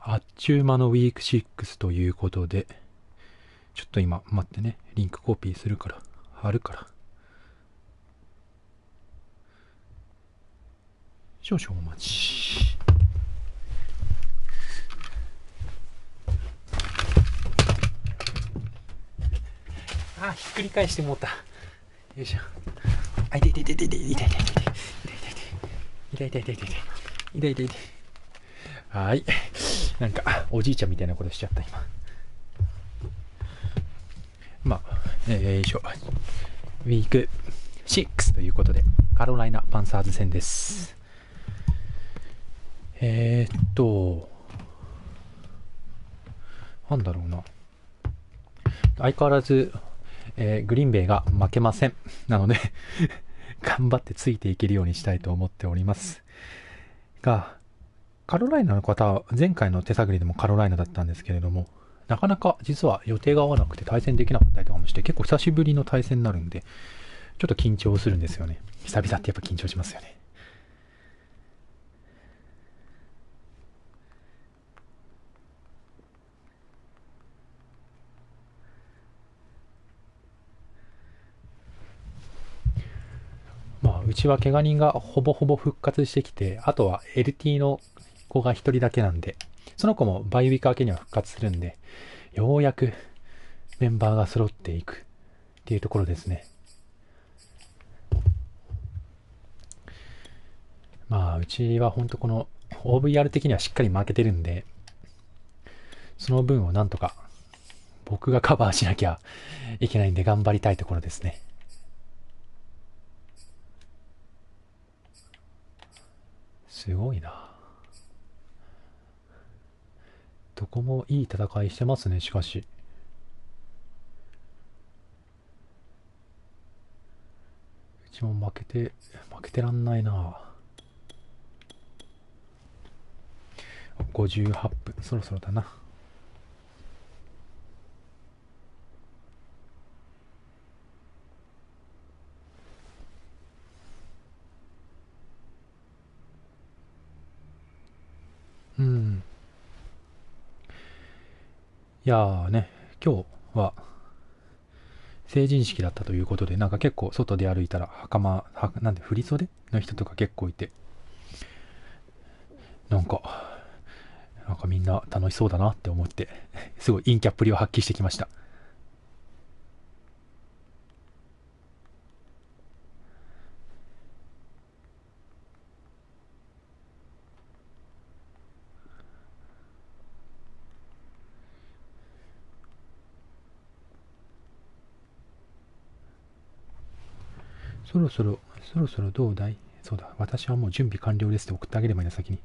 あっちゅう間のウィーク6ということで、ちょっと今待ってね、リンクコピーするから、貼るから。少々お待ち。あ、ひっくり返してもうた。よいしょ。あ、痛い痛い痛い痛い痛い痛い痛い痛い痛い痛い痛い痛い痛い痛い痛い痛い痛い痛い。はい。なんかおじいちゃんみたいなことしちゃった今。まあ、よいしょ。ウィーク6ということで、カロライナ・パンサーズ戦です。なんだろうな。相変わらず、グリーンベイが負けません。なので、頑張ってついていけるようにしたいと思っておりますが、カロライナの方は前回の手探りでもカロライナだったんですけれども、なかなか実は予定が合わなくて対戦できなかったりとかもして、結構久しぶりの対戦になるんで、ちょっと緊張するんですよね。久々ってやっぱ緊張しますよね。まあ、うちは怪我人がほぼほぼ復活してきて、あとは LT の子が一人だけなんで、その子もバイウィーク明けには復活するんで、ようやくメンバーが揃っていくっていうところですね。まあ、うちは本当この OVR 的にはしっかり負けてるんで、その分をなんとか僕がカバーしなきゃいけないんで頑張りたいところですね。すごいな。どこもいい戦いしてますね、しかし。うちも負けてらんないな。58分、そろそろだな。うん。いやーね、今日は成人式だったということで、なんか結構外で歩いたらなんで振り袖の人とか結構いて、なんかみんな楽しそうだなって思って、すごい陰キャっぷりを発揮してきました。そろそろどうだい？そうだ、私はもう準備完了ですって送ってあげればいいな、先に。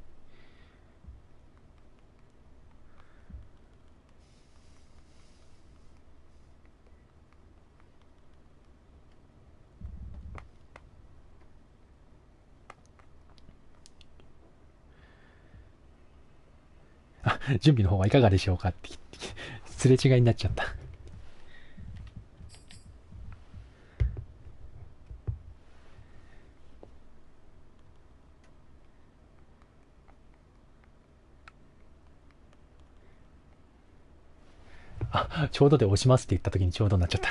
準備の方はいかがでしょうかってすれ違いになっちゃった。ちょうどで押しますって言った時にちょうどになっちゃった。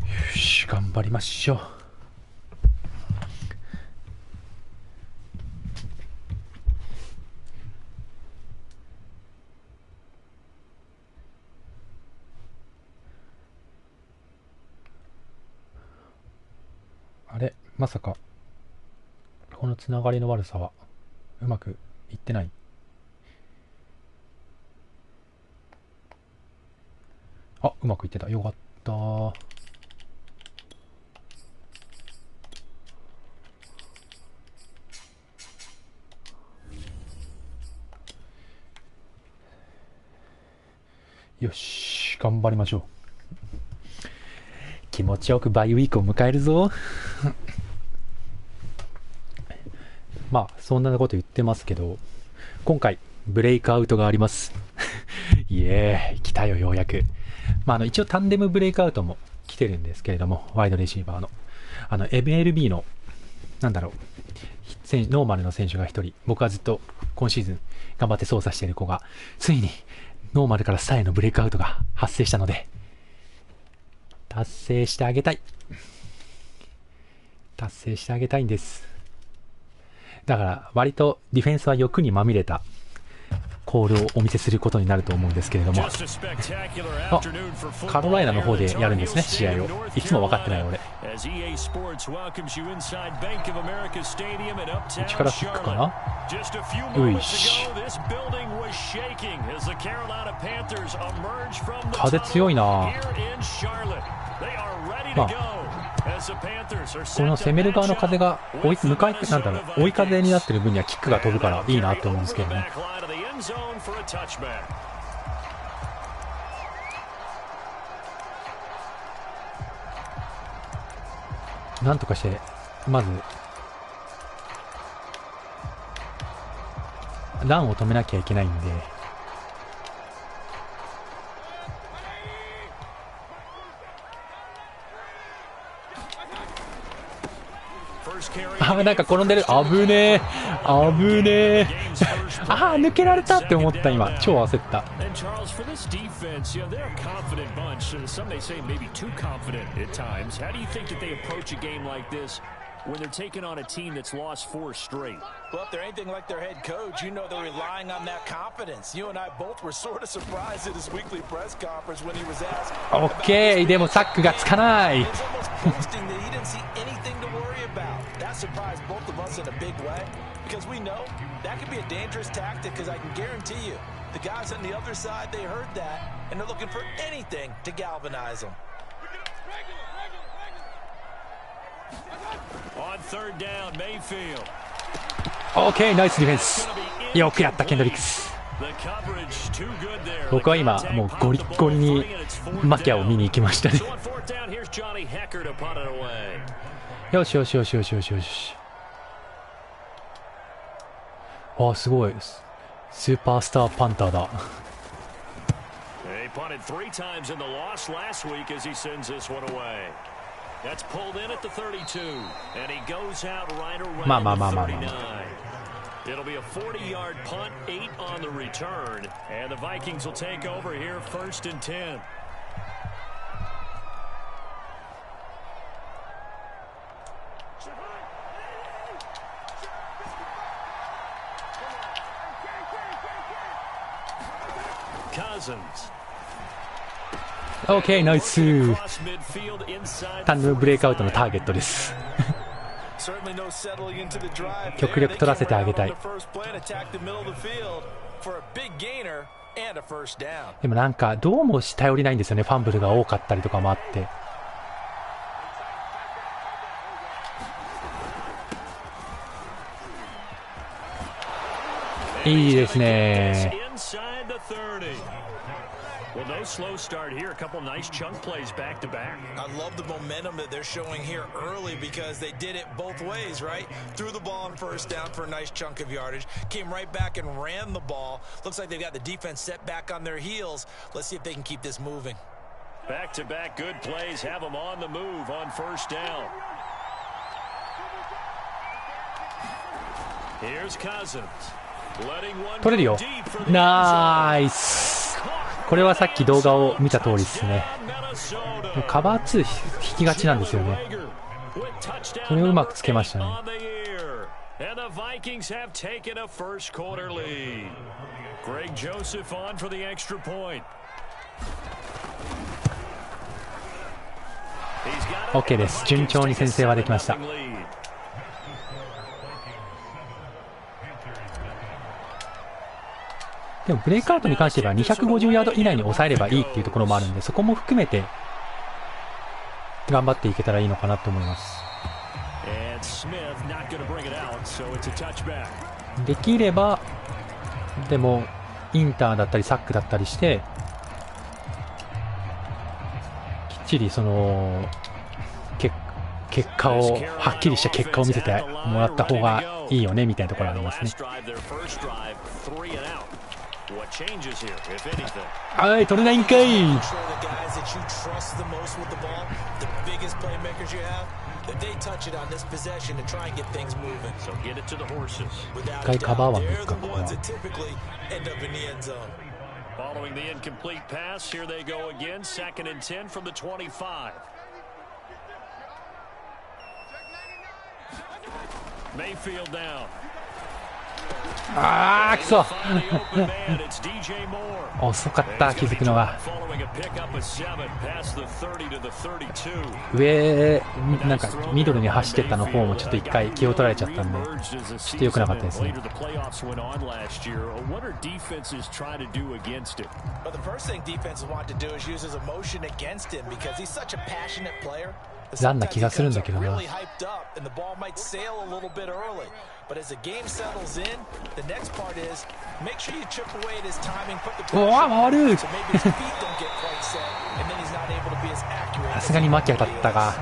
よし、頑張りましょう。あれ、まさかこのつながりの悪さはうまくいってない？あ、うまくいってた。よかった。よし、頑張りましょう。気持ちよくバイウィークを迎えるぞ。まあそんなこと言ってますけど、今回ブレイクアウトがあります。イエーイ、来たよようやく。まあ一応タンデムブレイクアウトも来てるんですけれども、ワイドレシーバーの。MLB の、ノーマルの選手が一人、僕はずっと今シーズン頑張って操作している子が、ついにノーマルからスターへのブレイクアウトが発生したので、達成してあげたい。達成してあげたいんです。だから割とディフェンスは欲にまみれたコールをお見せすることになると思うんですけれども、カロライナの方でやるんですね、試合を。いつも分かってない俺。内からキックかな。ういし、風強いな。まあこの攻める側の風が追い風になってる分にはキックが飛ぶからいいなと思うんですけどね。なんとかしてまずランを止めなきゃいけないんで、なんか転んでる。危ねえ危ねえ抜けられたって思った。今超焦った。when they're taking on a team that's lost 4 straight. Well, if they're anything like their head coach, you know they're relying on that confidence. You and I both were sort of surprised at his weekly press conference when he was asked. Okay, でもサックがつかない。 He's almost boasting that he didn't see anything to worry about. That surprised both of us in a big way because we know that could be a dangerous tactic because I can guarantee you the guys on the other side, they heard that and they're looking for anything to galvanize them. On third down, Mayfield. OK、ナイスディフェンス。よくやったケンドリックス。僕は今もうゴリッゴリにマキャを見に行きましたね。よしよしよしよしよしよし。あ、すごい。スーパースターパンターだ。まあまあまあまあまあ。It'll be a 40-yard punt, 8 on the return, and the Vikings will take over here, 1st and 10. Cousins. OK、ナイス。単独ブレイクアウトのターゲットです。極力取らせてあげたい。でもなんかどうも頼りないんですよね。ファンブルが多かったりとかもあって。いいですね。Well, no slow start here. A couple nice chunk plays back to back. I love the momentum that they're showing here early because they did it both ways, right? Threw the ball on 1st down for a nice chunk of yardage, came right back and ran the ball. Looks like they've got the defense set back on their heels. Let's see if they can keep this moving. Back to back good plays have them on the move on 1st down. Here's Cousins. 取れるよ。ナイス。これはさっき動画を見た通りですね。カバー2引きがちなんですよね。それをうまくつけましたね。OK です。順調に先制はできました。でもブレイクアウトに関しては250ヤード以内に抑えればいいっていうところもあるんで、そこも含めて頑張っていけたらいいのかなと思います。できればでもインターだったりサックだったりしてきっちりその結果をはっきりした結果を見せてもらった方がいいよねみたいなところありますね。はい、取れないんかい。一回カバーワンでいくか、ここは。Following the incomplete pass, here they go again, 2nd and 10 from the 25. Mayfield down. あー、くそ遅かった、気づくのが。上、なんかミドルに走ってったの方もちょっと一回気を取られちゃったんで、ちょっと良くなかったですね。ランな気がするんだけどな。おわ、回る。さすがにマキアだったが。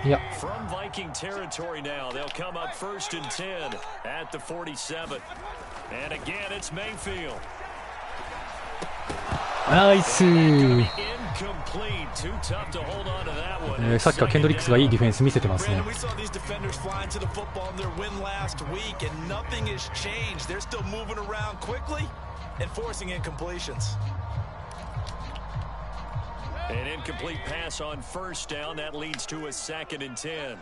いや。ナイスー。さっきからケンドリックスがいいディフェンス見せてますね。An incomplete pass on first down that leads to a 2nd and 10.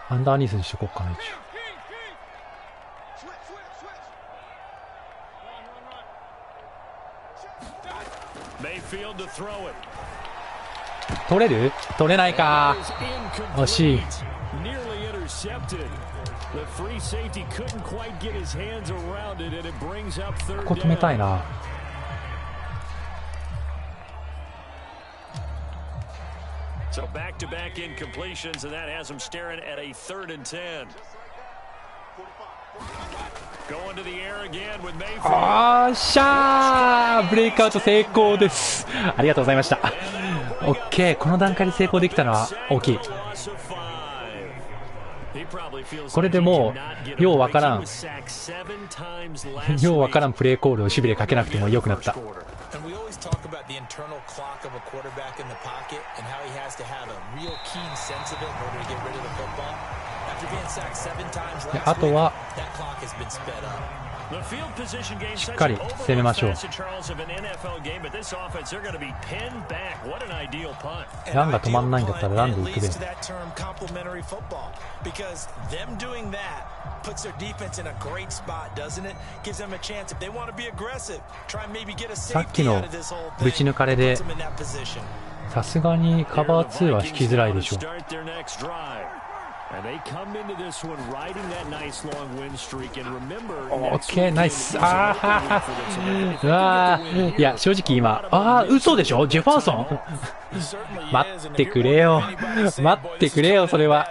アンダーニースにしとこうかな、一応。Mayfield to throw it. 取れる？取れないか。惜しい。Nearly intercepted. The free safety couldn't quite get his hands around it, and it brings up 3rd down. ここ止めたいな。So back-to-back incompletions, and that has him staring at a 3rd and 10. Going to the air again with Mayfield. あーしゃー、ブレイクアウト成功です。ありがとうございました。オッケー、この段階で成功できたのは大きい。これでもうようわからんプレーコールを守備でかけなくても良くなった。あとはしっかり攻めましょう。ランが止まんないんだったらランでいくべ。さっきのぶち抜かれでさすがにカバー2は引きづらいでしょう。オッケー、ナイス。あー、いや正直今、嘘でしょ、ジェファーソン。待ってくれよ、待ってくれよ、それは。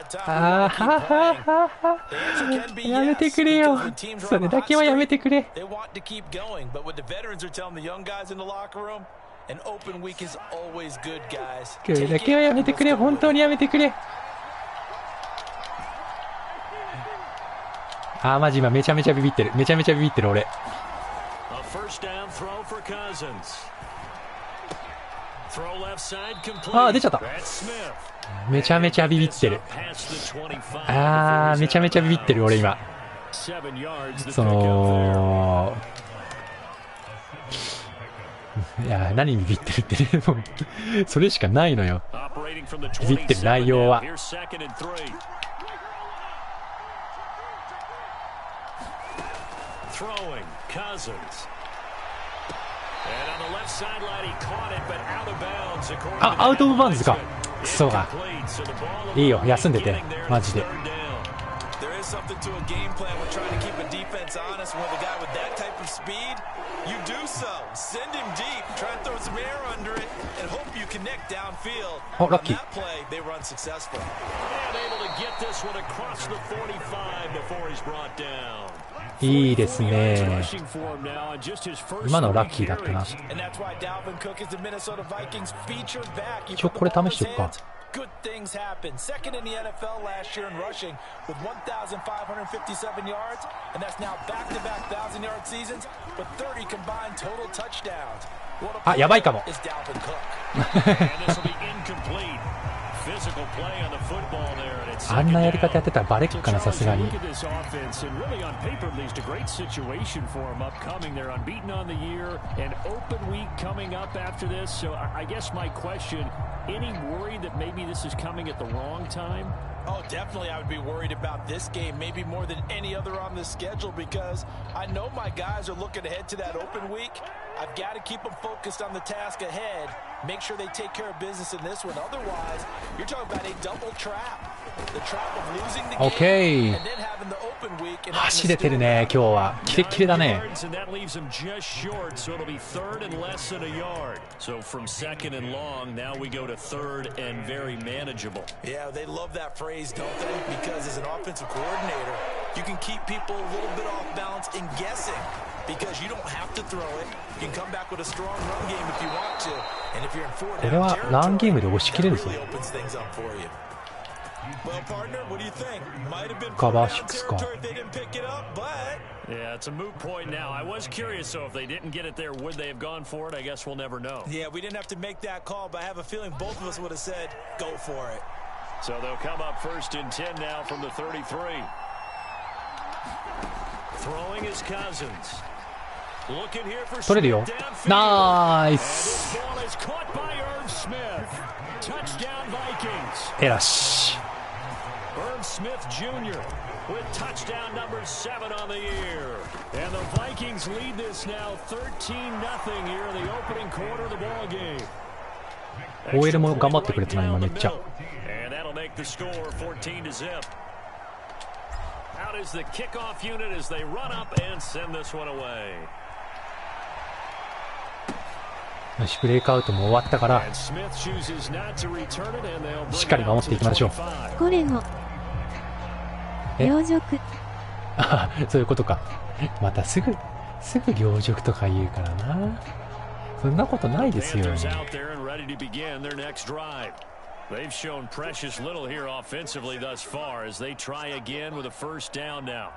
やめてくれよ、それだけはやめてくれ。これだけはやめてくれ、本当にやめてくれ。マジ今めちゃめちゃビビってる、めちゃめちゃビビってる俺。出ちゃった。めちゃめちゃビビってる。めちゃめちゃビビってる俺今。いや、何ビビってるってね、もうそれしかないのよ、ビビってる内容は。アウトオブバウンズか。クソがいいよ、休んでてマジで。お、ラッキー。いいですね。今のラッキーだったな。一応これ試しとくか。Good things happen. Second in the NFL last year in rushing with 1,557 yards, and that's now back-to-back 1,000-yard seasons, but 30 combined total touchdowns. あ、やばいかも。あんなやり方やってたらバレっかな、さすがに。Any worry that maybe this is coming at the wrong time? Oh, definitely I would be worried about this game, maybe more than any other on the schedule, because I know my guys are looking ahead to that open week. I've got to keep them focused on the task ahead, make sure they take care of business in this one. Otherwise, you're talking about a double trap. The trap of losing the game and then having the open week. 走れてるね、今日は。キレッキレだね。And that leaves them just short, so it'll be third and less than a yard. So from second and long, now we go to third and very manageable. Yeah, they love that phrase, don't they? Because as an offensive coordinator, you can keep people a little bit off balance and guessing. Because you don't have to throw it. You can come back with a strong run game if you want to. And if you're in four down territory, it really opens things up for you. Well, partner, what do you think? Might have been four down territory if they didn't pick it up, but yeah, it's a moot point now. I was curious, so if they didn't get it there, would they have gone for it? I guess we'll never know. Yeah, we didn't have to make that call, but I have a feeling both of us would have said, go for it. So they'll come up first and 10 now from the 33. Throwing his Cousins. Looking here for 取れるよ。ナイス。エラシ。Irv Smith Jr. with touchdown number 7 on the year. And the Vikings lead this now 13-0 here in the opening quarter of the ball game. OL も頑張ってくれてたな、今めっちゃ。And that'll make the score 14-0. Out is the kickoff unit as they run up and send this one away. よし、ブレイクアウトも終わったから、しっかり守っていきましょう。これも両辱。あ、そういうことか。またすぐ両辱とか言うからな。そんなことないですよ。They've shown precious little here offensively thus far as they try again with a first down now.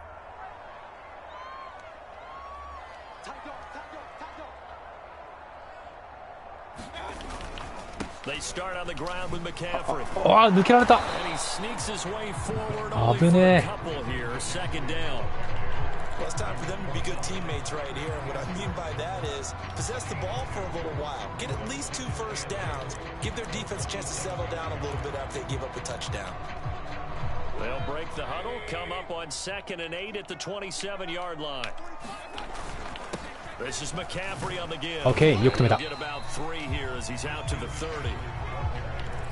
They start on the ground with McCaffrey. ああ、抜けられた。 And he sneaks his way forward only for a couple here, second down. Well, it's time for them to be good teammates right here. And what I mean by that is possess the ball for a little while. Get at least 2 first downs. Give their defense a chance to settle down a little bit after they give up a touchdown. They'll break the huddle, come up on 2nd and 8 at the 27-yard line. This is McCaffrey on the give. Okay, よく止めた。Get about 3 here as he's out to the 30.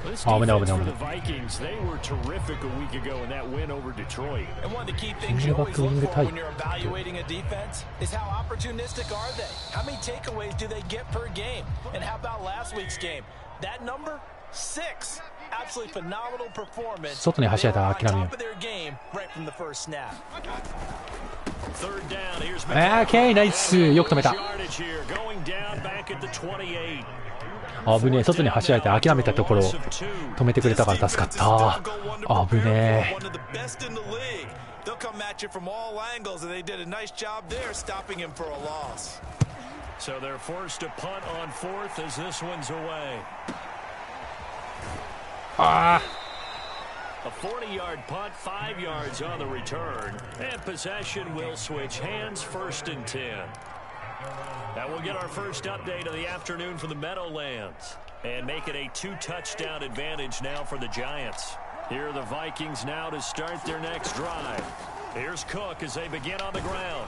This Oh, defense for the Vikings, they were terrific a week ago in that win over Detroit. And one of the key things you always look for when you're evaluating a defense is how opportunistic are they? How many takeaways do they get per game? And how about last week's game? That number 6. Absolutely phenomenal performance. 外に走られたら諦めよう。OK、ナイス。よく止めた。危ねえ、外に走られて諦めたところを止めてくれたから助かった。危ねえ。So they're forced to punt on 4th as this one's away. A 40-yard punt, 5 yards on the return, and possession will switch hands, 1st and 10. Now we'll get our first update of the afternoon from the Meadowlands and make it a 2-touchdown advantage now for the Giants. Here are the Vikings now to start their next drive. Here's Cook as they begin on the ground.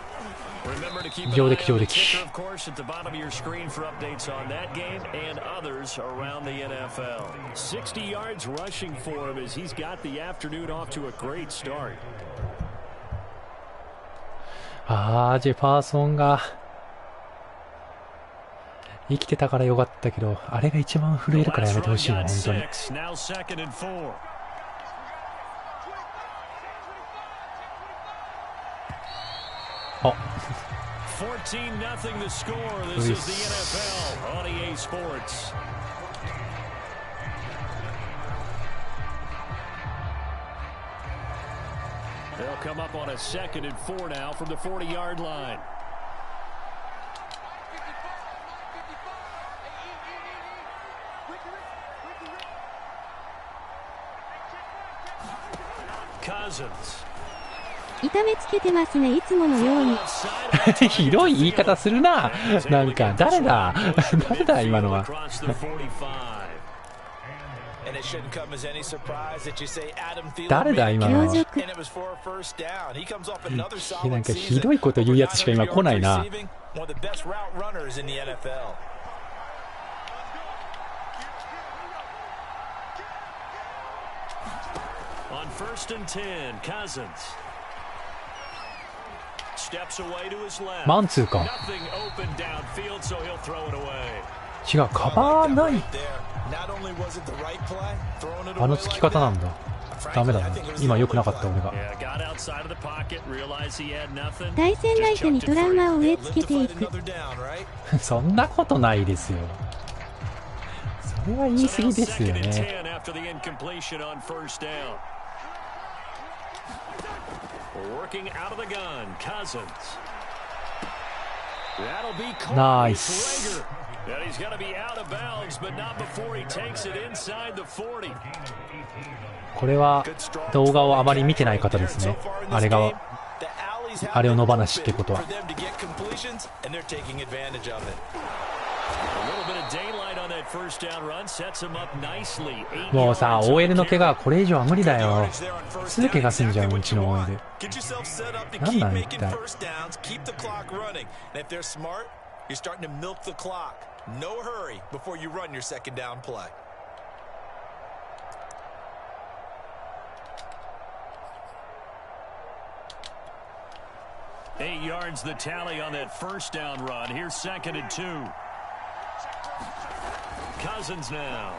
Remember to keep an eye on the ticker, of course, at the bottom of your screen for updates on that game and others around the NFL. 60 yards rushing for him as he's got the afternoon off to a great start. ジェファーソンが生きてたからよかったけど、あれが一番震えるからやめてほしいな、本当に。あ、14-0 the score. This is the NFL on EA Sports. They'll come up on a 2nd and 4 now from the 40-yard line. Cousins. 痛めつけてますね、いつものように。ひどい言い方するな。なんか、誰だ誰だ今のは。誰だ今のは。なんかひどいこと言うやつしか今来ないな。On 1st and 10, Cousins. Steps away to his left. マンツーか。 Nothing open downfield, so he'll throw it away. 違う、カバーない。あの付き方なんだ。ダメだな。今良くなかった俺が。Yeah, got outside of the pocket, realized he had nothing. 対戦相手にトラウマを植え付けていく。そんなことないですよ。それは言い過ぎですよね。After the incompletion on 1st down. Working out of the gun, Cousins. That'll be caught. Nice. And he's going to be out of bounds, but not before he takes it inside the 40. これは動画をあまり見てない方ですね。あれを野放しってことは。もうさ、OL の怪我はこれ以上は無理だよ。すぐ怪我すんじゃん、うちの OL。なんなん一体。8 yards the tally on that 1st down run. Here's 2nd and 2. Cousins now.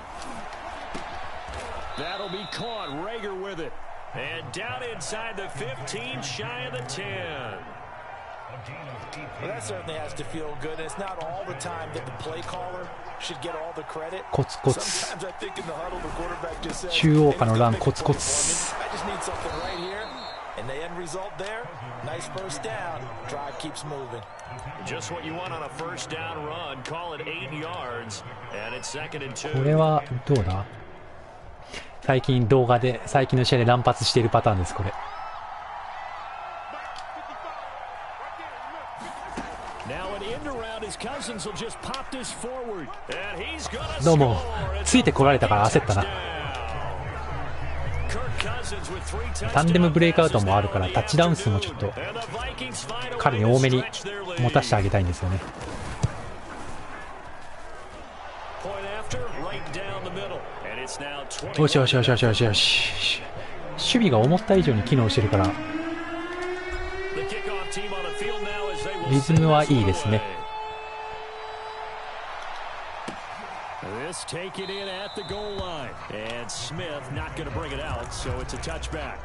That'll be caught. Rager with it. And down inside the 15, shy of the 10. Well, that certainly has to feel good. It's not all the time that the play caller should get all the credit. コツコツ。 Sometimes I think in the huddle the quarterback just says, 中央下のランコツコツ。 I just need something right here. And the end result there, nice 1st down. Drive keeps moving. Just what you want on a 1st down run. Call it 8 yards. And it's 2nd and 2. これはどうだ。最近の試合で乱発しているパターンです、これ。どうも、ついてこられたから焦ったな。タンデムブレイクアウトもあるからタッチダウン数もちょっと彼に多めに持たせてあげたいんですよね。よしよしよしよしよしよし。守備が思った以上に機能してるからリズムはいいですね。Take it in at the goal line, and Smith not going to bring it out, so it's a touchback.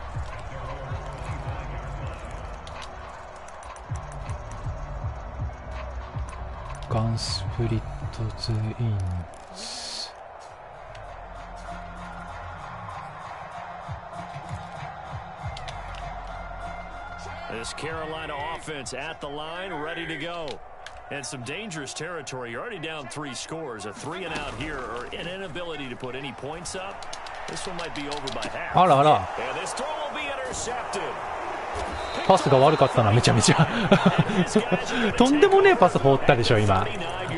Gun split the ins. This Carolina offense at the line, ready to go. And some dangerous territory. You're already down 3 scores. A 3 and out here, or an inability to put any points up. This one might be over by half. あらあら。 And this throw will be intercepted. パスが悪かったな、めちゃめちゃ。とんでもねえパス放ったでしょ今。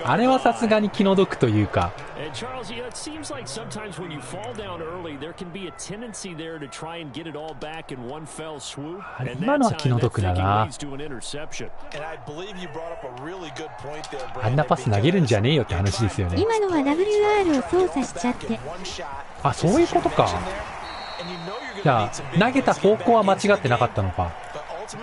あれはさすがに気の毒というか。今のは気の毒だな。あんなパス投げるんじゃねえよって話ですよね。今のは WR を操作しちゃって。あ、そういうことか。じゃあ投げた方向は間違ってなかったのか。あ、ジ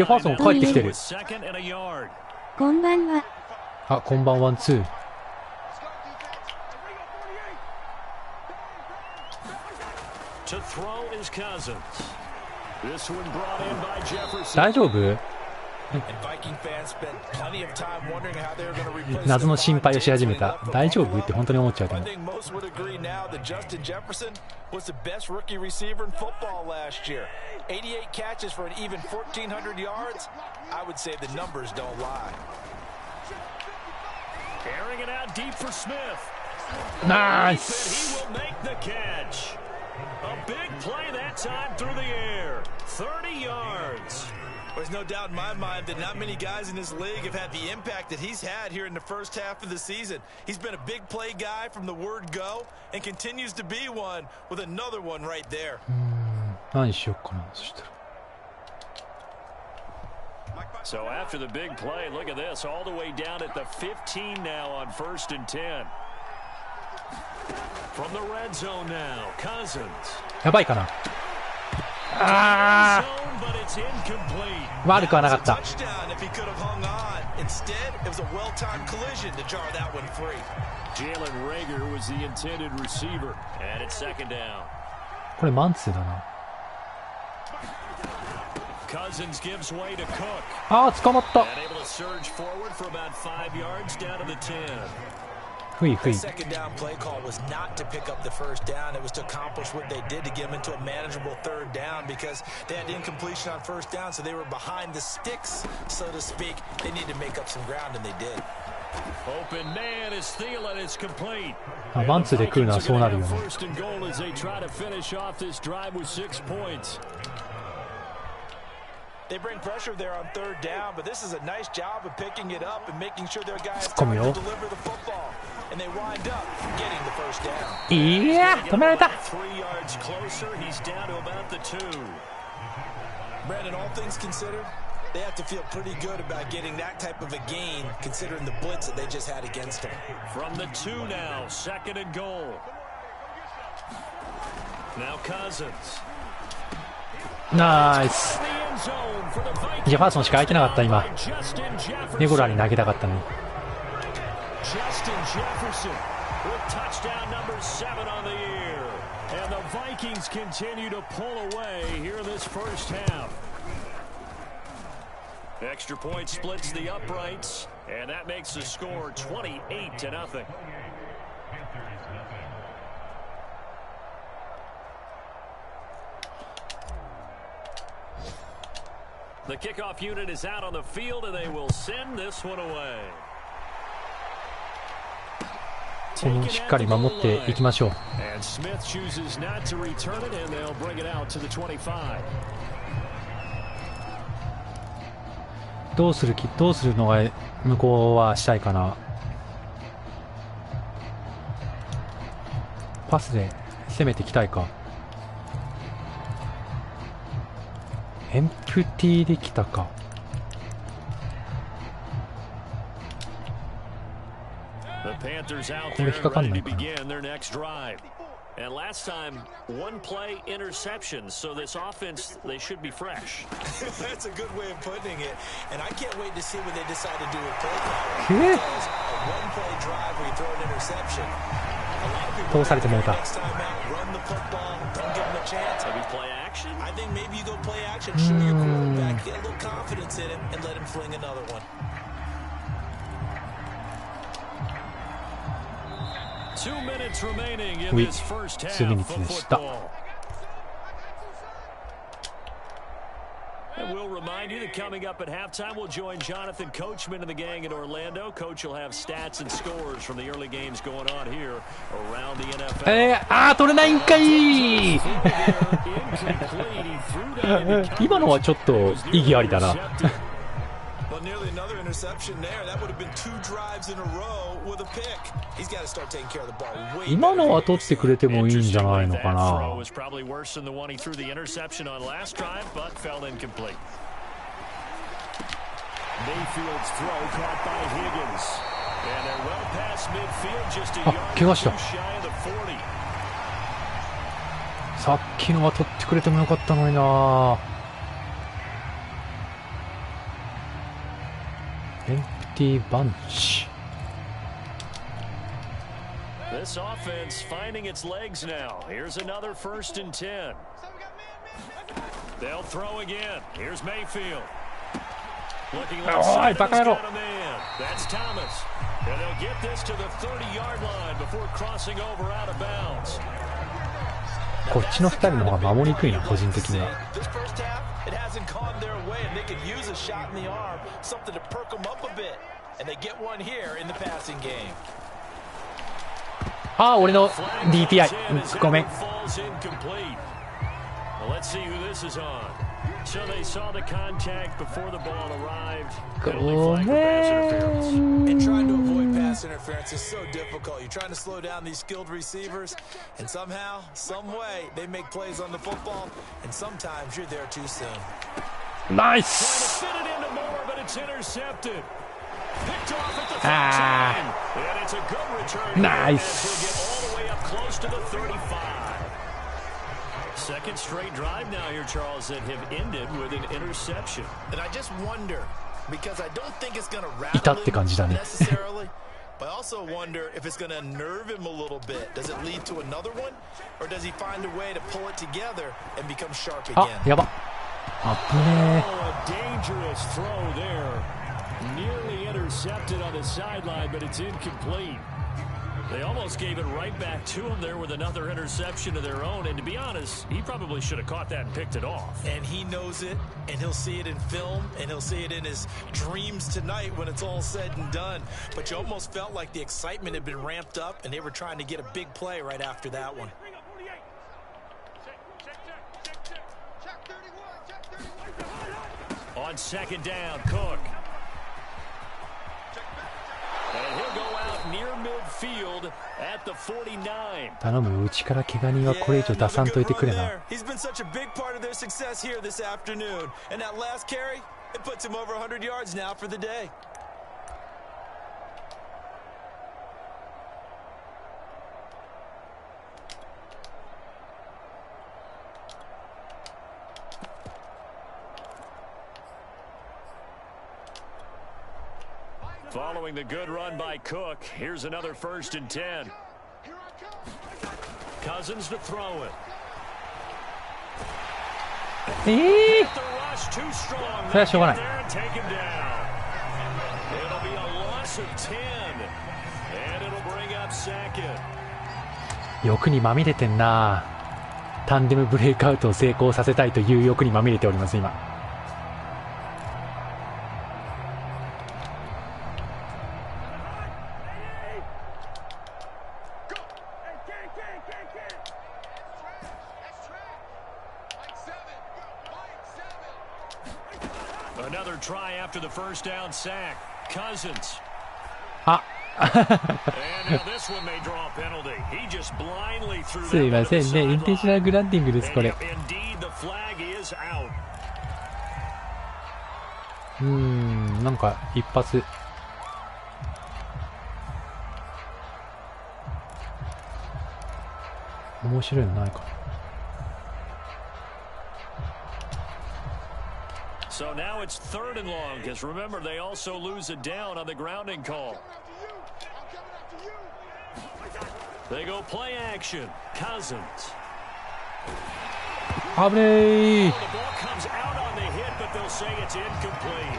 ェファーソン帰ってきてる。こんばんは。あ、こんばんは、ツー。大丈夫？謎の心配をし始めた。大丈夫って本当に思っちゃうと思う。ナイス。A big play that time through the air. 30 yards. There's no doubt in my mind that not many guys in this league have had the impact that he's had here in the first half of the season. He's been a big play guy from the word go and continues to be one with another one right there. 何しようかな、そしたら。So after the big play, look at this, all the way down at the 15 now on 1st and 10. From the red zone now, Cousins. やばいかな。ああ。悪くはなかった。これマンツーだな。ああ、捕まった。ふいふい。Second down play call was not to pick up the first down. It was to accomplish what they did to get them into a manageable third down because they had incompletion on first down, so they were behind the sticks, so to speak. They needed to make up some ground, and they did. Open man is Thielen. It's complete. マンツーで来るのはそうなるよね。First and goal as they try to finish off this drive with 6 points. They bring pressure there on third down, but this is a nice job of picking it up and making sure their guys come to deliver the football. And they wind up getting the first down. いや、止められた。 3 yards closer. He's down to about the 2. Brandon, all things considered, they have to feel pretty good about getting that type of a gain, considering the blitz that they just had against them. From the 2 now, 2nd and goal. Now Cousins. ナイス。ジェファーソンしか空いてなかった。今ネゴラに投げたかったのに。Justin Jefferson with touchdown number 7 on the year. And the Vikings continue to pull away here in this first half. Extra point splits the uprights, and that makes the score 28-0. The kickoff unit is out on the field, and they will send this one away. このしっかり守っていきましょう。And Smith chooses not to return it, and they'll bring it out to the 25. どうするのが向こうはしたいかな。パスで攻めていきたいか。エンプティできたか。これ引っかかんないかな。And last time, 1 play interception, so this offense, they should be fresh. That's a good way of putting it, and I can't wait to see what they decide to do with play calling. Because a 1-play drive where you throw an interception, a lot of people next time out, run the football, don't give them a chance. Maybe play action? I think maybe you go play action, show your quarterback, get a little confidence in him, and let him fling another one. 2 minutes remaining in this first half of football. And we'll remind you that coming up at halftime, we'll join Jonathan Coachman and the gang in Orlando. Coach will have stats and scores from the early games going on here around the NFL. 取れないんかい。今のはちょっと意義ありだな。Nearly another interception there. That would have been 2 drives in a row with a pick. He's got to start taking care of the ball. 今のは取ってくれてもいいんじゃないのかな。Was probably worse than the one he threw the interception on last drive, but fell incomplete. Mayfield's throw caught by Higgins, and they're well past midfield, just a yard too shy of the 40. さっきのは取ってくれてもよかったのにな。エンプティバンチ。This offense finding its legs now. Here's another 1st and 10. They'll throw again. Here's Mayfield. Looking like somebody's got a man. That's Thomas. And they'll get this to the 30-yard line before crossing over out of bounds. こっちの2人の方が守りにくいな、個人的には。This first half, it hasn't gone their way, and they could use a shot in the arm, something to perk them up a bit. And they get one here in the passing game. ああ、俺の DPI。ごめん。Let's see who this is on. So they saw the contact before the ball arrived. And trying to avoid pass interference is so difficult. You're trying to slow down these skilled receivers, and somehow, some way, they make plays on the football, and sometimes you're there too soon. Nice. Trying to fit it into more, but it's intercepted. Picked off at the 15. And it's a good return. Nice. He'll get all the way up close to the 35. Second straight drive now here, Charles, that have ended with an interception. And I just wonder, because I don't think it's going to rattle him necessarily, but I also wonder if it's going to unnerve him a little bit. Does it lead to another one, or does he find a way to pull it together and become sharp again? あ、やば。危ねえ。 Oh, a dangerous throw there. Nearly intercepted on the sideline, but it's incomplete. They almost gave it right back to him there with another interception of their own. And to be honest, he probably should have caught that and picked it off. And he knows it, and he'll see it in film, and he'll see it in his dreams tonight when it's all said and done. But you almost felt like the excitement had been ramped up, and they were trying to get a big play right after that one. On second down, Cook. And he'll go out near midfield at the 49. 頼む、うちから怪我人はこれ以上出さんといてくれな。 He's been such a big part of their success here this afternoon. And that last carry, it puts him over 100 yards now for the day. Following the good run by Cook, here's another 1st and 10. Cousins to throw it. The rush too strong. Get there and take him down. It'll be a loss of 10, and it'll bring up second. 欲にまみれてんな。タンデムブレイクアウトを成功させたいという欲にまみれております今。Another try after the first down sack. Cousins. あ。すいませんね、インテンショナルグランディングです、これ。なんか一発。面白いのないかな。So now it's 3rd and long, because remember, they also lose it down on the grounding call. They go play action. Cousins. 危ねー。 The ball comes out on the hit, but they'll say it's incomplete.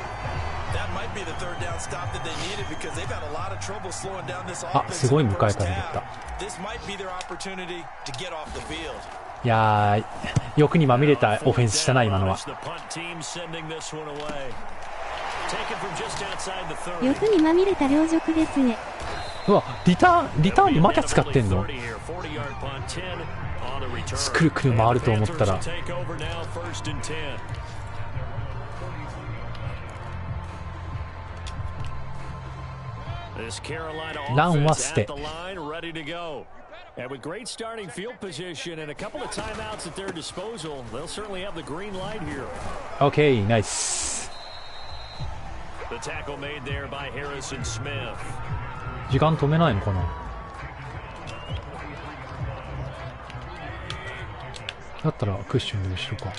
That might be the 3rd down stop that they needed because they've had a lot of trouble slowing down this あ、 offense. すごい向かいからだった。 This might be their opportunity to get off the field. いやー、欲にまみれたオフェンスしたな、今のは。欲にまみれた両辱ですね。うわ、リターンにまた使ってんの？くるくる回ると思ったら。ランは捨て。And with great starting field position and a couple of timeouts at their disposal, they'll certainly have the green light here. Okay, nice. The tackle made there by Harrison Smith. 時間止めないのかな。だったらクッションで後ろか。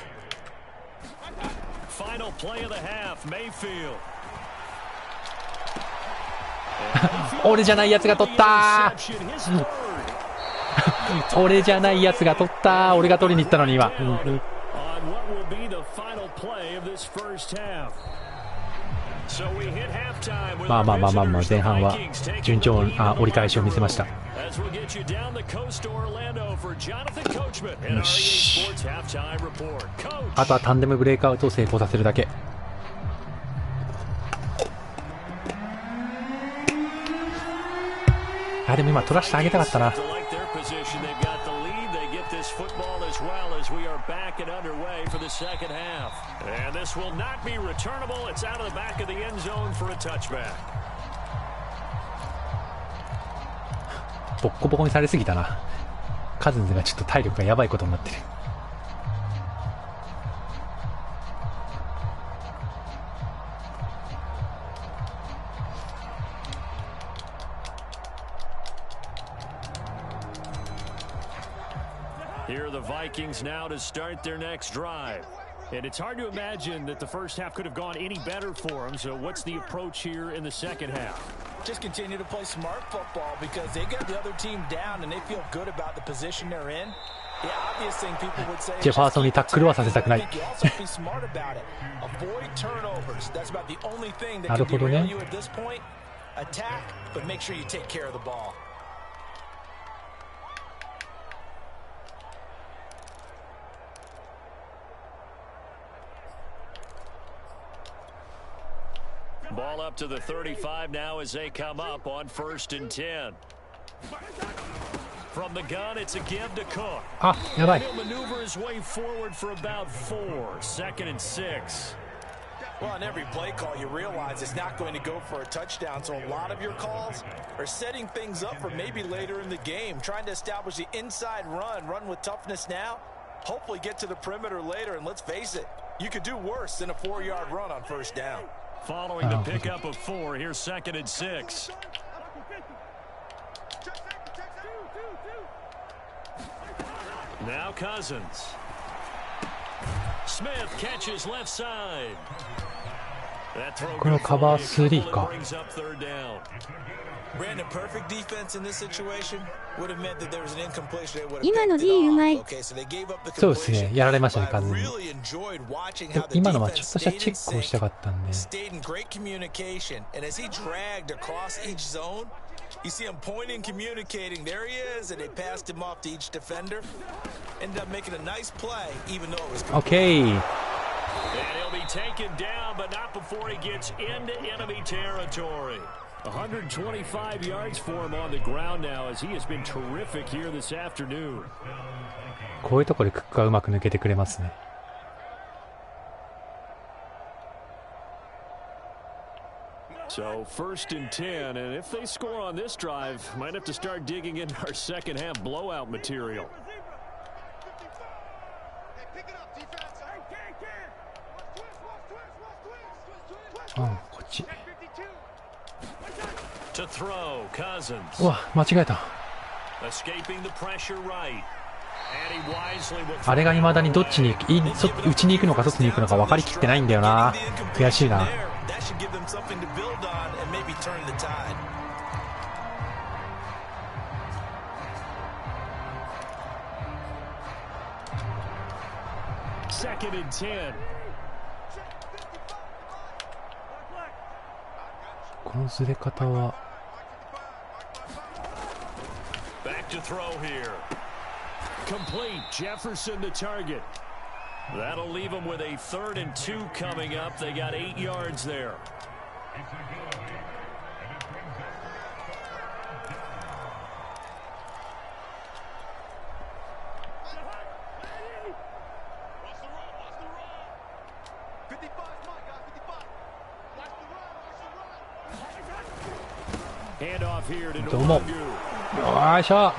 Final play of the half, Mayfield. 俺じゃないやつが取ったー。俺じゃないやつが取った。俺が取りに行ったのに今。まあまあまあまあまあ、前半は順調な折り返しを見せました。よし、あとはタンデムブレイクアウトを成功させるだけ。あ、でも今取らせてあげたかったな。ボッコボコにされすぎたな。カズンズがちょっと体力がやばいことになってる。Here are the Vikings now to start their next drive. And it's hard to imagine that the first half could have gone any better for them. So what's the approach here in the second half? Just continue to play smart football because they got the other team down and they feel good about the position they're in. The obvious thing people would say is just keep be smart about it. Avoid turnovers. That's about the only thing that can derail you at this point. Attack, but make sure you take care of the ball. Ball up to the 35 now as they come up on 1st and 10. From the gun, it's a give to Cook. He'll maneuver his way forward for about 4. 2nd and 6. Well, on every play call, you realize it's not going to go for a touchdown. So a lot of your calls are setting things up for maybe later in the game, trying to establish the inside run with toughness now, hopefully get to the perimeter later. And let's face it, you could do worse than a 4-yard run on 1st down. Following the pickup of 4, here's 2nd and 6. Now Cousins. Smith catches left side. That throw brings up 3rd down. Brandon, perfect defense in this situation would have meant that there was an incompletion. They would have 今の D うまい。 Okay, so they gave up the そうですね、やられましたね、 completion. 完 I 全に。 really enjoyed watching how the 今のはちょっ defense とした stayed チ in ェックをした sync, かったんで。 stayed in great communication, and as he dragged across each zone, you see him pointing, communicating. There he is, and they passed him off to each defender. Ended up making a nice play, even though it was. Okay. And he'll be taken down, but not before he gets into enemy territory. 125 yards for him on the ground now as he has been terrific here this afternoon. こういうところでクックがうまく抜けてくれますね。So 1st and 10, and if they score on this drive, might have to start digging into our second half blowout material. To throw, Cousins. うわ、間違えた。 Escaping the pressure right. And he wisely will あれが未だにどっちに内に行くのか外に行くのか分かりきってないんだよな。悔しいな。That should give them something to build on and maybe turn the tide. Second and 10. このずれ方は。 Back to throw here. Complete. Jefferson the target. That'll leave them with a 3rd and 2 coming up. They got 8 yards there. Handoff here to どうも。よいしょ。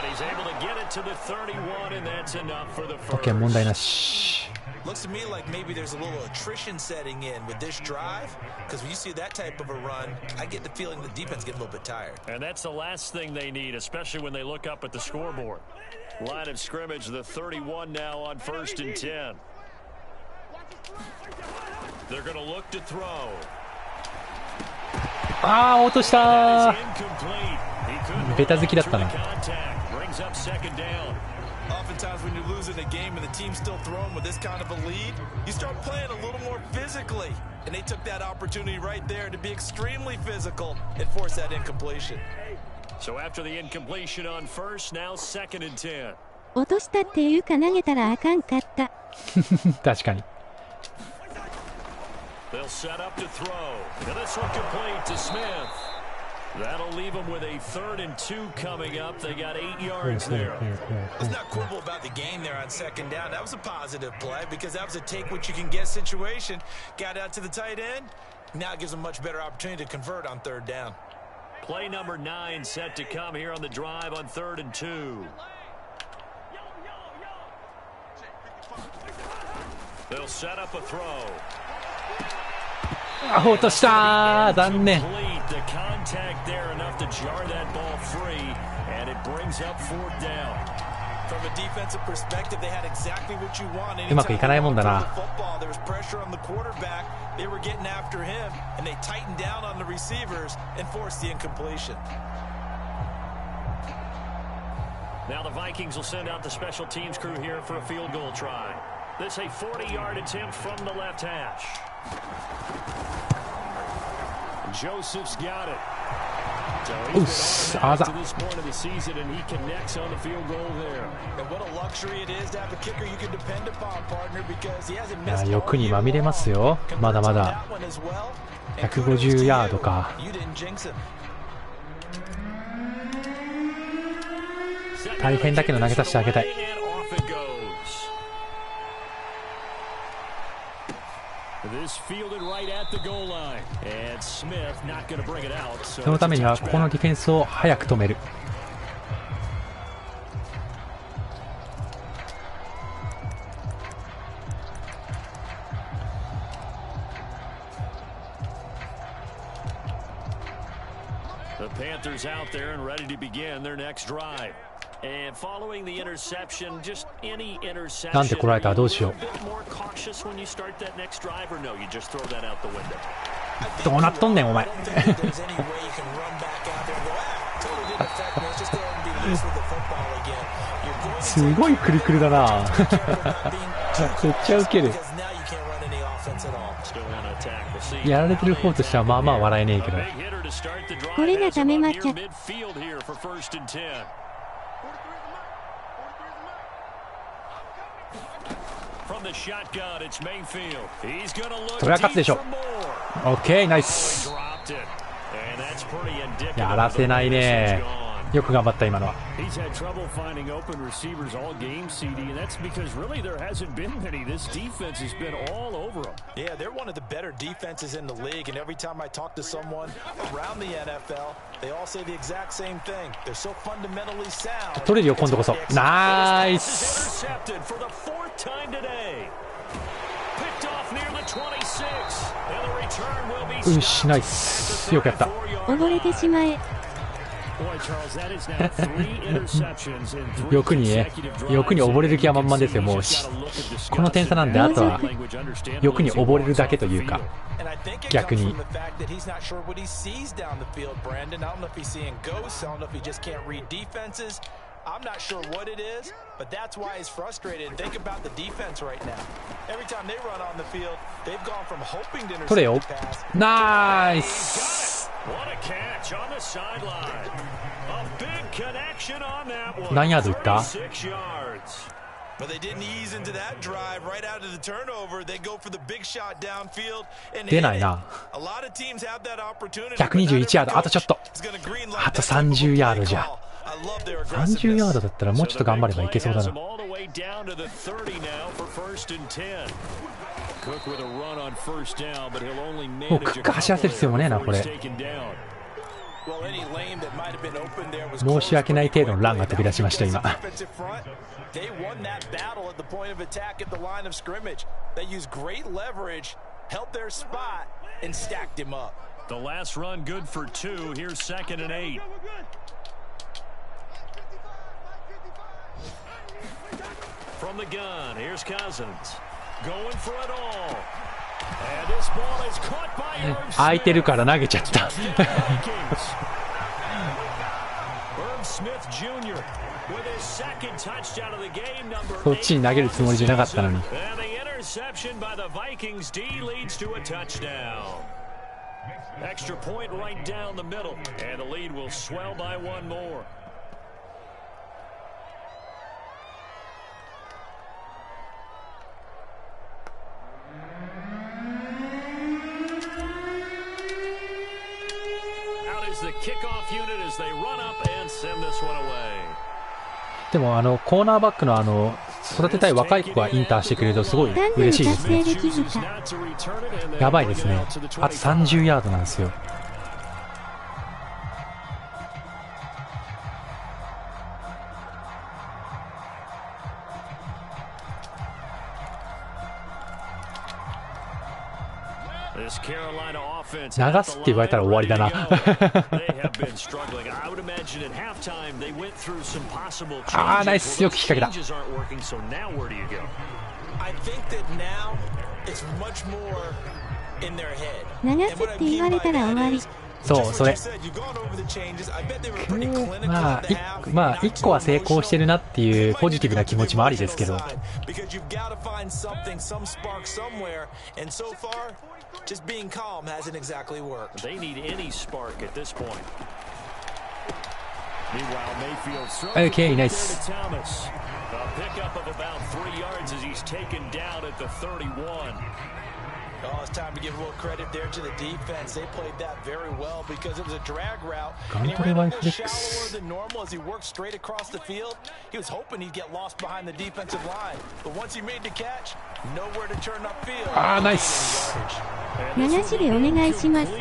he's able to get it to the 31, and that's enough for the first. オッケー、問題なし。 Looks to me like maybe there's a little attrition setting in with this drive, because when you see that type of a run, I get the feeling the defense get a little bit tired. And that's the last thing they need, especially when they look up at the scoreboard. Line of scrimmage, the 31 now on 1st and 10. They're going to look to throw. ああ、落としたー。ベタ好きだったな。Oftentimes when you're losing a game and the team's still throwing with this kind of a lead, you start playing a little more physically. And they took that opportunity right there to be extremely physical and force that incompletion. So after the incompletion on first, now 2nd and 10. 落としたっていうか投げたらあかんかった。確かに。They'll set up to throw. And this one complete to Smith.That'll leave them with a 3rd and 2 coming up. They got 8 yards there. Let's not quibble about the gain there on 2nd down. That was a positive play because that was a take what you can get situation. Got out to the tight end. Now it gives them much better opportunity to convert on 3rd down. Play number 9 set to come here on the drive on 3rd and 2. They'll set up a throw.落としたー、残念。うまくいかないもんだな。Now the Vikings will send out the special teams crew here for a field goal try. This a 40-yard attempt from the left hash. Joseph's got it. So to this point of the season, and he connects on the field goal there. And what a luxury it is to have a kicker you can depend upon, partner, because he hasn't missed. 欲にまみれますよ。まだまだ。150ヤードか。大変だけど投げさせてあげたい。そのためにはここのディフェンスを早く止める。The Panthers out there and ready to begin their next drive. And following the interception, just any interception. なんでこられたらどうしよう。どうなっとんねんお前。すごいクルクルだな。めっちゃウケる。やられてる方としてはまあまあ笑えねえけど。これがダメ負け。それは勝つでしょ。オッケー、ナイス。やらせないね。よく頑張った今のは。取れるよ今度こそ。ナイス。よし、ナイス。よくやった。溺れてしまえ。欲に溺れる気は満々ですよ。もうこの点差なんで、あとは欲に溺れるだけというか、逆に。I'm not sure what it is, but that's why he's frustrated. Think about the defense right now. Every time they run on the field, they've gone from hoping to intercept the pass. Nice. What a catch on the sideline. A big connection on that one. 何ヤードいった？ But they didn't ease into that drive right out of the turnover. They go for the big shot downfield and 出ないな。A lot of teams have that opportunity. 121ヤード、あとちょっと。あと30ヤードじゃ。30ヤードだったらもうちょっと頑張ればいけそうだな。もうクック走らせる必要もねえなこれ。申し訳ない程度のランが飛び出しました今。The last run good for 2. Here's 2nd and 8. From the gun, here's Cousins going for it all. And this ball is caught by Irv Smith. 空いてるから投げちゃった。そっちに投げるつもりじゃなかったのに。Extra point right down the middle, and the lead will swell by one more. Out is the kickoff unit as they run up and send this one away. でもコーナーバックの育てたい若い子がインターしてくれるとすごい嬉しいですね。やばいですね。あと30ヤードなんですよ。流すって言われたら終わりだな。あーナイス、よく引っ掛けた。流すって言われたら終わり。そう、それ。まあ1個は成功してるなっていうポジティブな気持ちもありですけど。Just being calm hasn't exactly worked. They need any spark at this point. Meanwhile, Mayfield okay, nice. Thomas. A pickup of about 3 yards as he's taken down at the 31. Oh, it's time to give a little credit there to the defense. They played that very well because it was a drag route. ガントレバイフレックス。 Than normal as he worked straight across the field. He was hoping he'd get lost behind the defensive line, but once he made the catch, nowhere to turn upfield. あーナイス。流しでお願いします。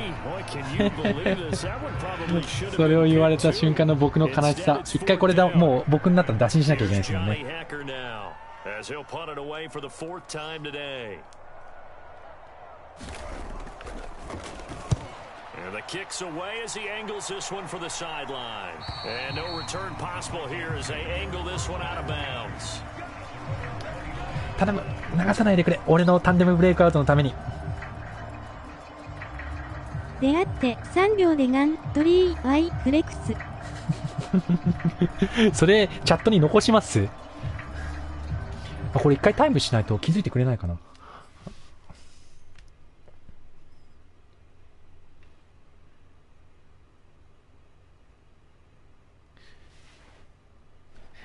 それを言われた瞬間の僕の悲しさ。一回これだ、もう僕になったら打診しなきゃいけないですよね。And the kicks away as he angles this one for the sideline. And no return possible here as they angle this one out of bounds. 頼む、流さないでくれ。俺のタンデムブレイクアウトのために。出会って3秒でガントリーワイフレックス。それチャットに残します。あ、これ一回タイムしないと気づいてくれないかな。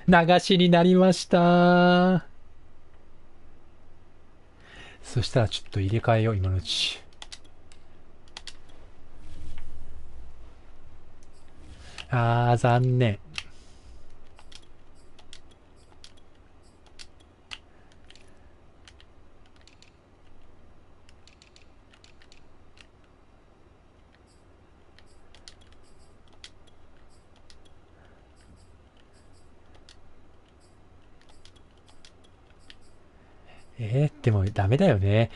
流しになりました。そしたらちょっと入れ替えよう、今のうち。あー、残念。でもダメだよね。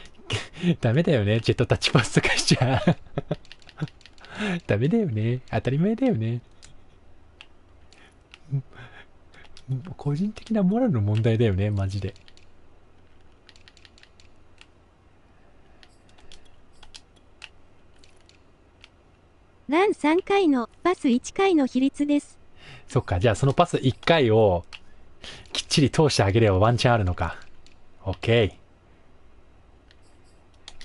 ダメだよね。ジェットタッチパスとかしちゃ。ダメだよね。当たり前だよね。個人的なモラルの問題だよね、マジで。ラン3回のパス1回の比率です。そっか、じゃあそのパス1回をきっちり通してあげればワンチャンあるのか。OK。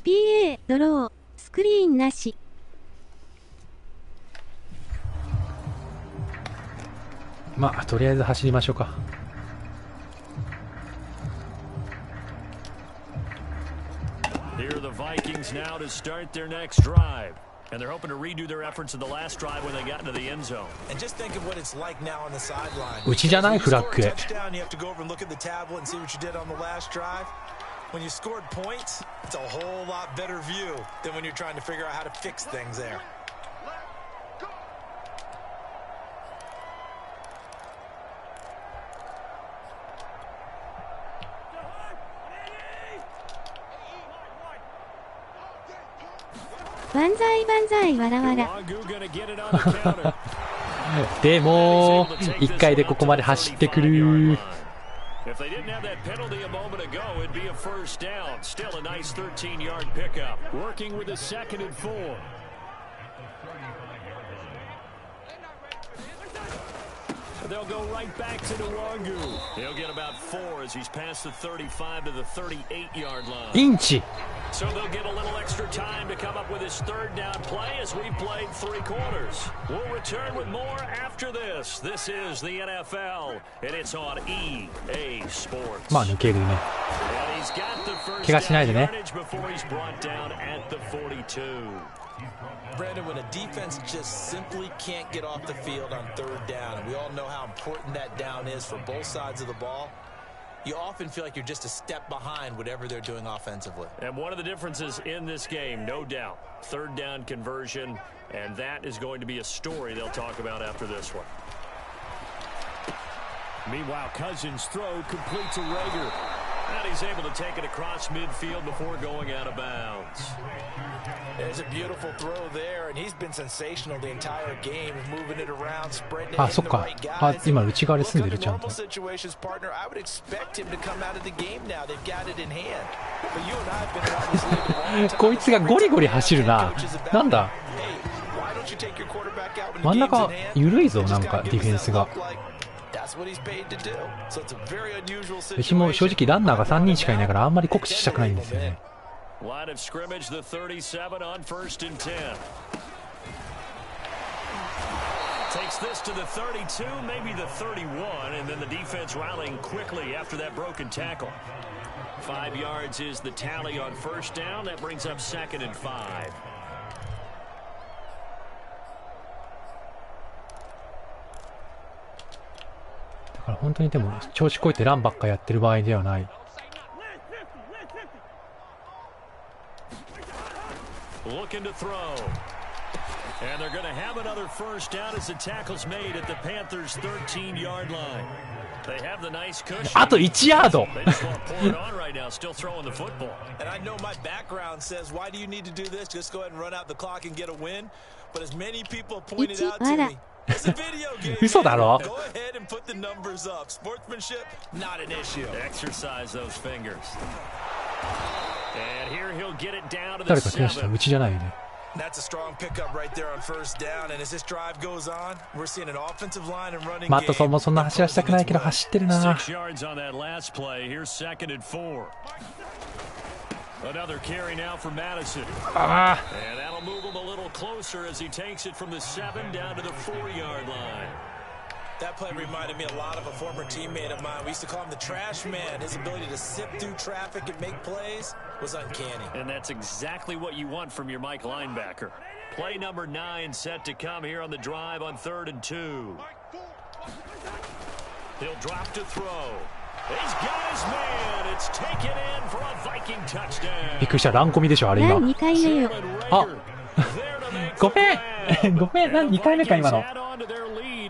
PA ドロー、スクリーンなし。まあとりあえず走りましょうか。Here are the Vikings now to start their next drive. And they're hoping to redo their efforts in the last drive when they got into the end zone. And just think of what it's like now on the sideline. うちじゃないフラッグ。 You have to go over and look at the tablet and see what you did on the last drive. When you scored points, it's a whole lot better view than when you're trying to figure out how to fix things there. Banzai banzai わらわら。でも1回でここまで走ってくる。If they didn't have that penalty a moment ago, it'd be a first down. Still a nice 13-yard pickup. Working with a 2nd and 4. they'll go right back to Nwangu. He'll get about 4 as he's past the 35 to the 38-yard line. インチ。 So they'll get a little extra time to come up with his third down play as we played 3 quarters. We'll return with more after this. This is the NFL, and it's on EA Sports. まあ抜けるね。 And he's got the first 怪我しないで down ね。 yardage before he's brought down at the 42. Brandon, when a defense just simply can't get off the field on third down, and we all know how important that down is for both sides of the ball, you often feel like you're just a step behind whatever they're doing offensively. And one of the differences in this game, no doubt, third down conversion, and that is going to be a story they'll talk about after this one. Meanwhile, Cousins' throw completes a Rager. And he's able to take it across midfield before going out of bounds. There's a beautiful throw there, and he's been sensational the entire game, moving it around, spreading it あ、 in そっ the か。 right あ、 guys. 今内側で住んでる Look, ちゃん under と。 normal situations, partner, I would expect him to come out of the game now. They've got it in hand. But you and I have been around this league a long time. こいつがゴリゴリ走るな。なんだ。 Hey, why don't you take your quarterback out when 真ん the game's 中 in hand? 緩いぞ、 Just なんか gotta デ give ィフェン us ス that が。 look like that's what he's paid to do. So it's a very unusual うちも正 situation. 直ランナーが3人しかいないからあんまり酷使したくないんですよね。 Line of scrimmage, the 37 on 1st and 10. Takes this to the 32, maybe the 31, and then the defense rallying quickly after that broken tackle. 5 yards is the tally on 1st down. That brings up 2nd and 5. だから本当にでも調子こいてランばっかやってる場合ではない。 Looking to throw. And they're going to have another first down as the tackle's made at the Panthers' 13-yard line. They have the nice cushion. あと1ヤード。 They just want to pour it on right now, still throwing the football. And I know my background says, why do you need to do this? Just go ahead and run out the clock and get a win. But as many people pointed out to me, it's a video game. 嘘だろ。 Go ahead and put the numbers up. Sportsmanship, not an issue. Exercise those fingers. And here he'll get it down to the 誰か来ました。 7. うちじゃないよね。 That's a strong pickup right there on first down. And as this drive goes on, we're seeing an offensive line and running マットソンもそんな走らせたくないけど走ってるな。 6 yards on that last play. Here's 2nd and 4. Another carry now for Madison. ああ。 And that'll move him a little closer as he takes it from the 7 down to the 4-yard line. That play reminded me a lot of a former teammate of mine. We used to call him the trash man. His ability to sift through traffic and make plays was uncanny. And that's exactly what you want from your Mike linebacker. Play number 9 set to come here on the drive on 3rd and 2. He'll drop to throw. He's got his man. It's taken in for a Viking touchdown. びっくりした。ランコミでしょあれ今。何2回目よ。あ、ごめんごめん。何2回目か今の。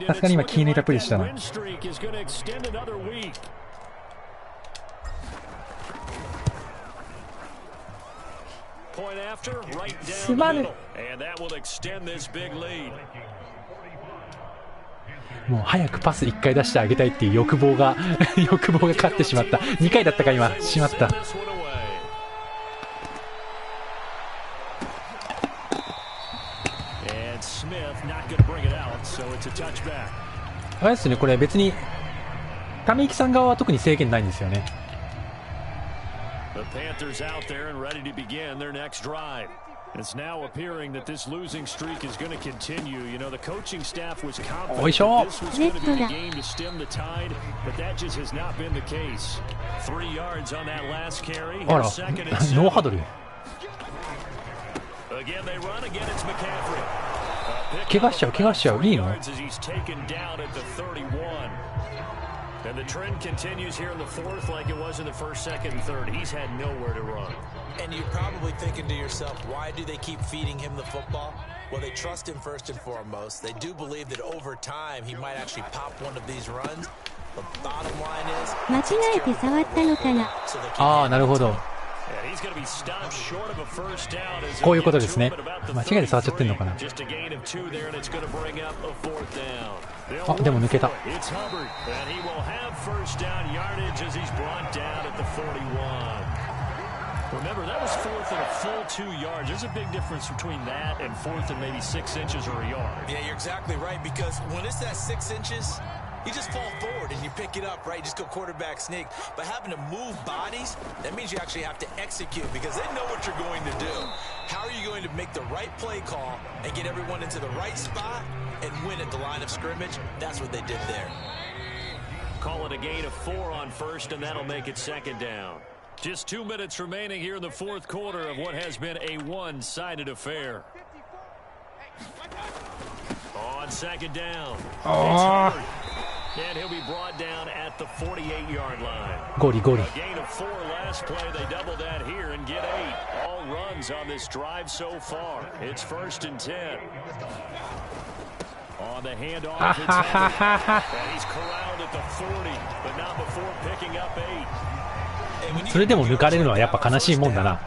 さすがに今気抜いたプレーしたな。すまぬ。もう早くパス1回出してあげたいっていう欲望が勝ってしまった。2回だったか今。しまった。あれですね、これ別に上木さん側は特に制限ないんですよね。おいしょ。ネットだ。あら、ノーハドル。怪我しちゃう。いいの？And the trend continues here in the 4th like it was in the 1st, 2nd, and 3rd. He's had nowhere to run. And you're probably thinking to yourself, why do they keep feeding him the football? Well, they trust him first and foremost. They do believe that over time he might actually pop one of these runs. The bottom line is, 間違えて触ったのかな。ああ、なるほど。こういうことですね。間違えて触っちゃってんのかな。あ、でも抜けた。Remember, that was 4th and a full 2 yards. There's a big difference between that and 4th and maybe 6 inches or a yard. Yeah, you're exactly right, because when it's that 6 inches, You just fall forward and you pick it up, right? You just go quarterback sneak. But having to move bodies, that means you actually have to execute because they know what you're going to do. How are you going to make the right play call and get everyone into the right spot and win at the line of scrimmage? That's what they did there. Call it a gain of 4 on first, and that'll make it second down. Just 2 minutes remaining here in the fourth quarter of what has been a one-sided affair. On second down. And he'll be brought down at the 48-yard line. Goalie. A gain of 4 last play. They double that here and get 8. All runs on this drive so far. It's 1st and 10. On the handoff, it's and he's corralled at the 40, but not before picking up 8. それでも抜かれるのはやっぱ悲しいもんだな。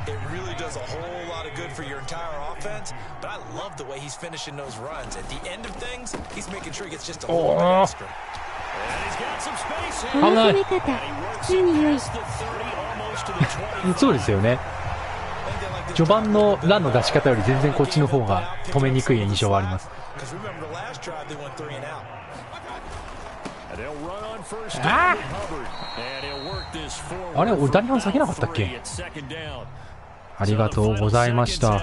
危ない。そうですよね。序盤のランの出し方より全然こっちの方が止めにくい印象はあります。あれ、俺ダニハン下げなかったっけ？ありがとうございました。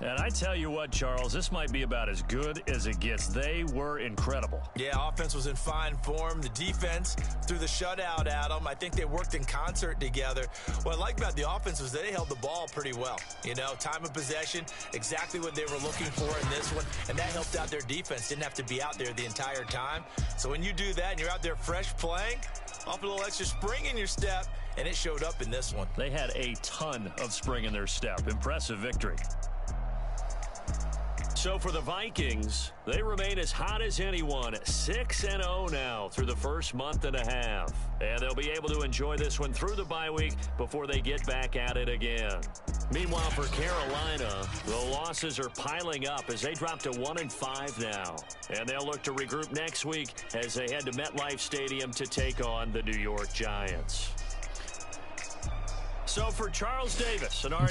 And I tell you what, Charles, this might be about as good as it gets. They were incredible. Yeah, offense was in fine form. The defense threw the shutout at them. I think they worked in concert together. What I like about the offense was they held the ball pretty well. You know, time of possession, exactly what they were looking for in this one, and that helped out their defense. Didn't have to be out there the entire time. So when you do that and you're out there fresh playing, off a little extra spring in your step, and it showed up in this one. They had a ton of spring in their step. Impressive victory. So for the Vikings, they remain as hot as anyone, 6-0 now through the first month and a half. And they'll be able to enjoy this one through the bye week before they get back at it again. Meanwhile, for Carolina, the losses are piling up as they drop to 1-5 now. And they'll look to regroup next week as they head to MetLife Stadium to take on the New York Giants.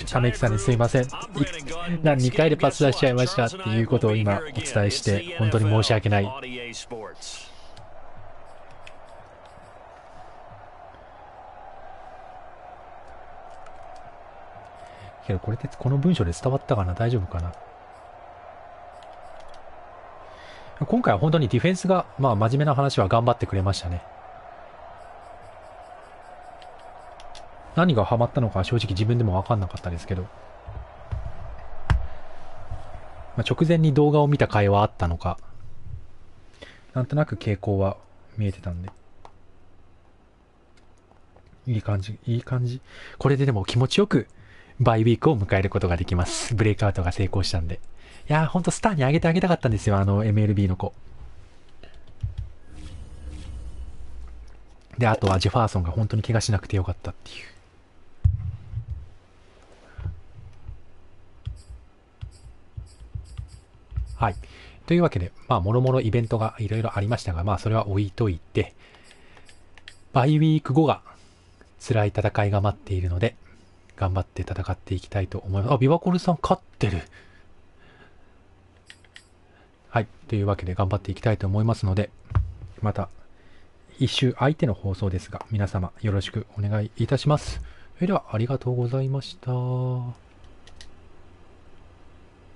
ためきさんにすいません。2回でパス出しちゃいましたっていうことを今お伝えして本当に申し訳ない。けどこれでこの文章で伝わったかな？大丈夫かな？今回は本当にディフェンスが真面目な話は頑張ってくれましたね。何がハマったのか正直自分でも分かんなかったですけど、直前に動画を見た回はあったのか、なんとなく傾向は見えてたんで、いい感じ。これででも気持ちよくバイウィークを迎えることができます。ブレイクアウトが成功したんで。いやー、ほんとスターに上げてあげたかったんですよ、MLB の子。で、あとはジェファーソンが本当に怪我しなくてよかったっていう。はい。というわけで、もろもろイベントがいろいろありましたが、それは置いといて、バイウィーク後が辛い戦いが待っているので、頑張って戦っていきたいと思います。ビバコルさん勝ってる。はい。というわけで頑張っていきたいと思いますので、また、一周相手の放送ですが、皆様よろしくお願いいたします。それではありがとうございました。